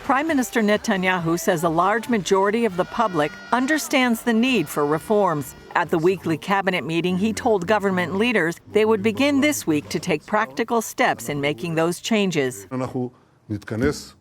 Prime Minister Netanyahu says a large majority of the public understands the need for reforms. At the weekly cabinet meeting, he told government leaders they would begin this week to take practical steps in making those changes.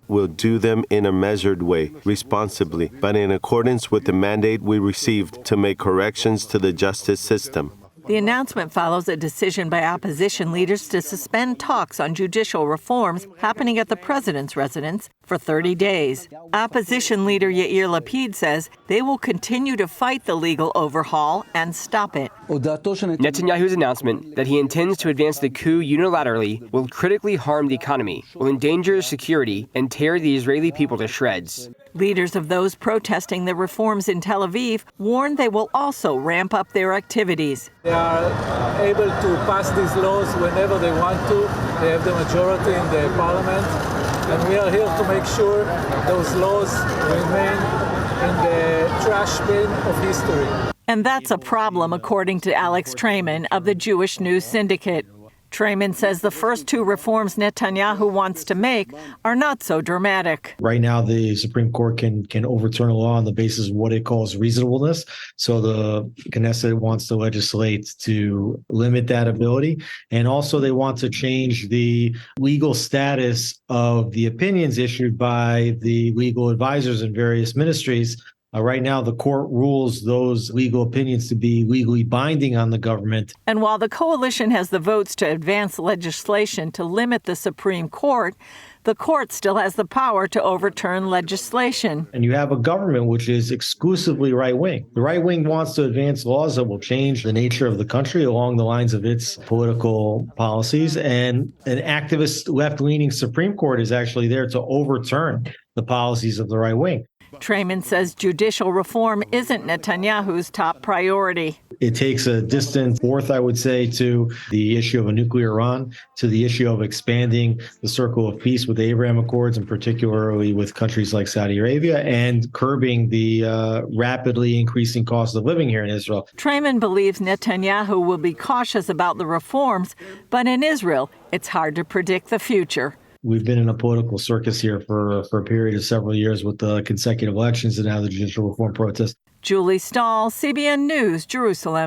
We'll do them in a measured way, responsibly, but in accordance with the mandate we received to make corrections to the justice system. The announcement follows a decision by opposition leaders to suspend talks on judicial reforms happening at the president's residence for 30 days. Opposition leader Yair Lapid says they will continue to fight the legal overhaul and stop it. Netanyahu's announcement that he intends to advance the coup unilaterally will critically harm the economy, will endanger security, and tear the Israeli people to shreds. Leaders of those protesting the reforms in Tel Aviv warn they will also ramp up their activities. They are able to pass these laws whenever they want to. They have the majority in the parliament. And we are here to make sure those laws remain in the trash bin of history. And that's a problem, according to Alex Trayman of the Jewish News Syndicate. Trayman says the first two reforms Netanyahu wants to make are not so dramatic. Right now, the Supreme Court can overturn a law on the basis of what it calls reasonableness. So the Knesset wants to legislate to limit that ability. And also they want to change the legal status of the opinions issued by the legal advisors in various ministries. Right now, the court rules those legal opinions to be legally binding on the government. And while the coalition has the votes to advance legislation to limit the Supreme Court, the court still has the power to overturn legislation. And you have a government which is exclusively right-wing. The right wing wants to advance laws that will change the nature of the country along the lines of its political policies. And an activist left-leaning Supreme Court is actually there to overturn the policies of the right wing. Trayman says judicial reform isn't Netanyahu's top priority. It takes a distant fourth, I would say, to the issue of a nuclear Iran, to the issue of expanding the circle of peace with the Abraham Accords, and particularly with countries like Saudi Arabia, and curbing the rapidly increasing cost of living here in Israel. Trayman believes Netanyahu will be cautious about the reforms, but in Israel, it's hard to predict the future. We've been in a political circus here for a period of several years with the consecutive elections and now the judicial reform protest. Julie Stahl, CBN News, Jerusalem.